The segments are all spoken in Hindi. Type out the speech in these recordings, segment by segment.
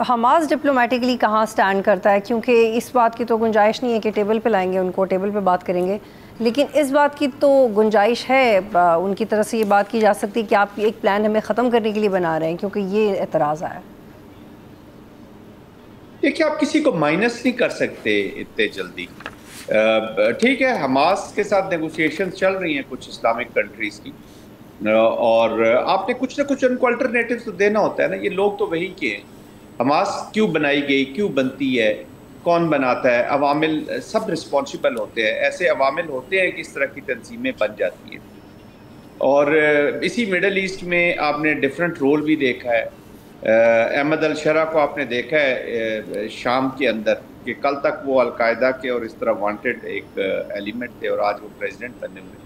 हमास डिप्लोमेटिकली कहाँ स्टैंड करता है? क्योंकि इस बात की तो गुंजाइश नहीं है कि टेबल पे लाएंगे उनको, टेबल पे बात करेंगे, लेकिन इस बात की तो गुंजाइश है, उनकी तरफ से ये बात की जा सकती है कि आप एक प्लान हमें ख़त्म करने के लिए बना रहे हैं, क्योंकि ये एतराज़ आया। देखिए, आप किसी को माइनस नहीं कर सकते इतने जल्दी। ठीक है, हमास के साथ नेगोशिएशंस चल रही हैं कुछ इस्लामिक कंट्रीज की, और आपने कुछ ना कुछ उनको अल्टरनेटिव तो देना होता है ना। ये लोग तो वही के हैं। हमास क्यों बनाई गई, क्यों बनती है, कौन बनाता है, अवामिल सब रिस्पॉन्सिबल होते हैं। ऐसे अवामिल होते हैं कि इस तरह की तंजीमें बन जाती हैं। और इसी मिडल ईस्ट में आपने डिफरेंट रोल भी देखा है। अहमद अल शरा को आपने देखा है शाम के अंदर, कि कल तक वो अलकायदा के और इस तरह वांटेड एक एलिमेंट थे, और आज वो प्रेसिडेंट बने हुए।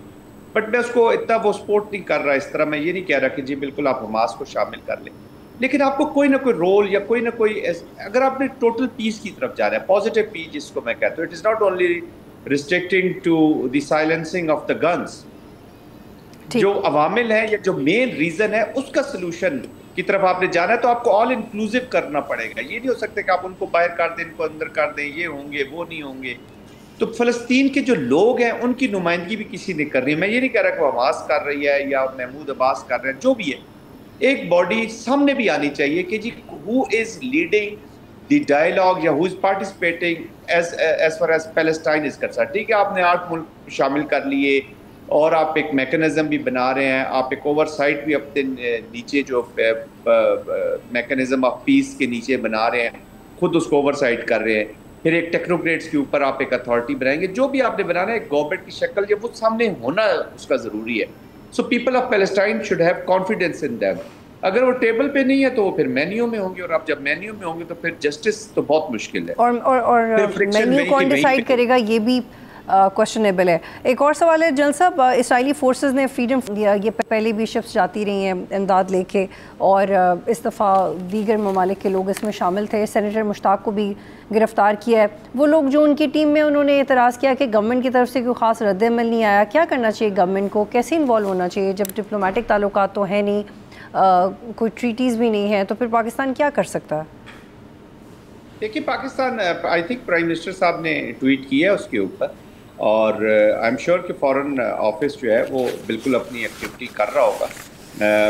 बट मैं उसको इतना वो सपोर्ट नहीं कर रहा इस तरह। मैं ये नहीं कह रहा कि जी बिल्कुल आप हमास को शामिल कर लें, लेकिन आपको कोई ना कोई रोल या कोई ना कोई अगर आपने टोटल पीस की तरफ जा रहे हैं, पॉजिटिव पीस जिसको मैं कहता हूँ, it is not only restricting to the silencing of the guns. जो अवामिल है या जो मेन रीजन है उसका सोल्यूशन की तरफ आपने जाना है, तो आपको ऑल इंक्लूसिव करना पड़ेगा। ये नहीं हो सकता कि आप उनको बाहर कर दें, इनको अंदर कर दें, ये होंगे वो नहीं होंगे। तो फलस्तीन के जो लोग हैं उनकी नुमाइंदगी भी किसी ने करनी है। मैं ये नहीं कह रहा कि वो हमास कर रही है या महमूद अब्बास कर रहे हैं, जो भी है, एक बॉडी सामने भी आनी चाहिए कि जी who is leading the dialogue या who is participating as far as Palestine is concern. ठीक है, आपने 8 मुल्क शामिल कर लिए और आप एक मैकेनिज्म भी बना रहे हैं, आप एक ओवरसाइट भी अपने नीचे जो मैकेनिज्म ऑफ पीस के नीचे बना रहे हैं, खुद उसको ओवरसाइट कर रहे हैं। फिर एक टेक्नोक्रेट्स के ऊपर आप एक अथॉरिटी बनाएंगे। जो भी आपने बनाना है एक गवर्नमेंट की शक्ल या वो सामने होना उसका ज़रूरी है। So people of Palestine should have confidence in them. अगर वो टेबल पे नहीं है तो वो फिर मेन्यू में होंगे, और आप जब मेन्यू में होंगे तो फिर जस्टिस तो बहुत मुश्किल है। और मेन्यू कौन डिसाइड करेगा, ये भी क्वेश्चनेबल है। एक और सवाल है जनरल साहब, इसराइली फोर्सेस ने फ्रीडम दिया, ये पहले भी शिप्स जाती रही हैं इमदाद लेके, और इस दफ़ा दीगर ममालिक के लोग इसमें शामिल थे। सेनेटर मुश्ताक को भी गिरफ़्तार किया है। वो लोग जो उनकी टीम में, उन्होंने एतराज़ किया कि गवर्नमेंट की तरफ से कोई ख़ास रद्द-ए-अमल नहीं आया। क्या करना चाहिए गवर्नमेंट को, कैसे इन्वॉल्व होना चाहिए जब डिप्लोमेटिक ताल्लुकात तो है नहीं, कोई ट्रीटीज़ भी नहीं है, तो फिर पाकिस्तान क्या कर सकता है? देखिए, Pakistan, I think prime minister साहब ने ट्वीट किया है उसके ऊपर, और आई एम श्योर कि फॉरेन ऑफिस जो है वो बिल्कुल अपनी एक्टिविटी कर रहा होगा।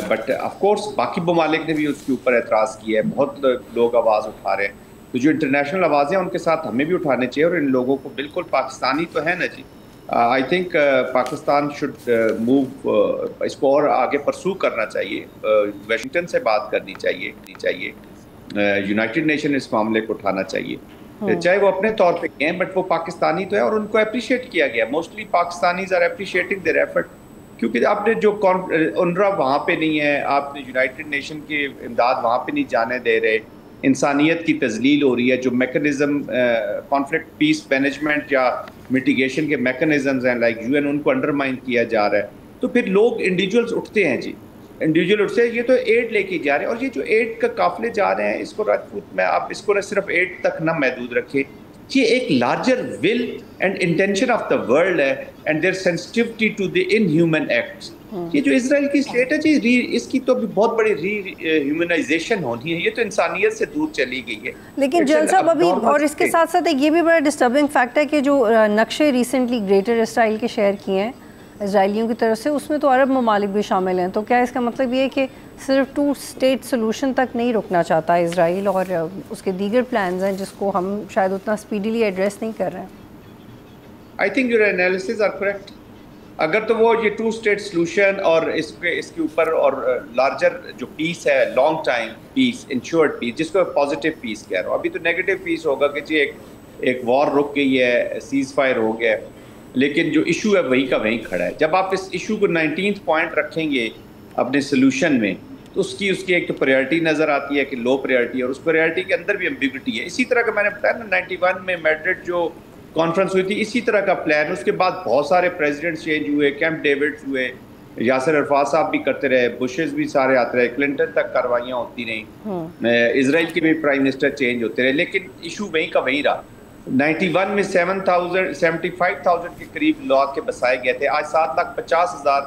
बट ऑफ कोर्स बाकी ममालिक ने भी उसके ऊपर एतराज़ किया है, बहुत लोग आवाज़ उठा रहे हैं। तो जो इंटरनेशनल आवाज़ें हैं उनके साथ हमें भी उठाने चाहिए, और इन लोगों को बिल्कुल पाकिस्तानी तो है ना जी। I think Pakistan should move, इसको और आगे परसू करना चाहिए, वाशिंगटन से बात करनी चाहिए, यूनाइटेड नेशन इस मामले को उठाना चाहिए, चाहे वो अपने तौर पे गए, बट वो पाकिस्तानी तो है और उनको अप्रिशिएट किया गया। Mostly Pakistanis are appreciating their effort, क्योंकि आपने जो UNRWA वहाँ पे नहीं है, आपने यूनाइटेड नेशन की इमदाद वहाँ पे नहीं जाने दे रहे, इंसानियत की तजलील हो रही है। जो मैकेनिज्म कॉन्फ्लिक्ट पीस मैनेजमेंट या मिटिगेशन के मैकेनिज्म्स हैं लाइक UN, उनको अंडरमाइन किया जा रहा है। तो फिर लोग इंडिविजुअल्स उठते हैं जी, इंडिविजुअल उठते हैं। ये तो एड लेके जा रहे हैं, और ये जो एड का काफिले जा रहे हैं, इसको राजपूत में आप इसको सिर्फ एड तक ना महदूद रखें। ये एक larger will and intention of the world है, and their sensitivity to the inhuman acts. ये जो इजराइल की स्टेट है जी, इसकी तो भी बहुत बड़ी ह्यूमनाइजेशन होनी है। ये तो इंसानियत से दूर चली गई है। लेकिन जनरल साहब अभी, और इसके साथ साथ एक ये भी बड़ा डिस्टर्बिंग फैक्ट है कि जो नक्शे रिसेंटली ग्रेटर इसराइल के शेयर किए हैं इजराइलियों की तरफ से, उसमें तो अरब ममालिक भी शामिल हैं। तो क्या इसका मतलब ये है कि सिर्फ 2 स्टेट सोल्यूशन तक नहीं रुकना चाहता इजराइल, और उसके दीगर प्लान्स हैं जिसको हम शायद उतना स्पीडीली एड्रेस नहीं कर रहे हैं? I think your analysis are correct. अगर तो वो ये 2 स्टेट सोल्यूशन और इसके ऊपर और लार्जर जो पीस है, long time peace, insured peace, जिसको पॉजिटिव पीस कह रहा हूँ, अभी तो नेगेटिव पीस होगा कि जी एक वॉर रुक गई है, सीज फायर हो गया, लेकिन जो इशू है वही का वहीं खड़ा है। जब आप इस इशू को 19th पॉइंट रखेंगे अपने सोल्यूशन में, तो उसकी एक तो प्रायोरिटी नज़र आती है कि लो प्रायोरिटी है, और उस प्रायोरिटी के अंदर भी एम्बिग्विटी है। इसी तरह का मैंने बताया ना, 91 में मैड्रिड जो कॉन्फ्रेंस हुई थी, इसी तरह का प्लान। उसके बाद बहुत सारे प्रेसिडेंट्स चेंज हुए, कैंप डेविड्स हुए, यासिर अरफात साहब भी करते रहे, बुशेस भी सारे आते रहे, क्लिंटन तक कार्रवाइयाँ होती रहीं, इसराइल के भी प्राइम मिनिस्टर चेंज होते रहे, लेकिन इशू वहीं का वहीं रहा। 91 में 75,000 के करीब ला के बसाए गए थे। आज 7,50,000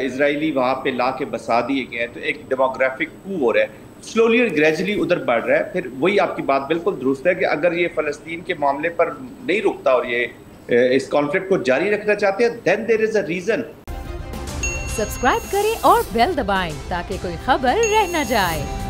इजरायली वहाँ पे ला के बसा दिए गए हैं। तो एक डेमोग्राफिक कू हो रहा है। स्लोली और ग्रेजुअली उधर बढ़ रहा है। फिर वही आपकी बात बिल्कुल दुरुस्त है कि अगर ये फ़लस्तीन के मामले पर नहीं रुकता और ये इस कॉन्फ्लिक्ट को जारी रखना चाहते हैं, then there is a reason. Subscribe करें और बेल दबाएं ताकि कोई खबर रह न जाए।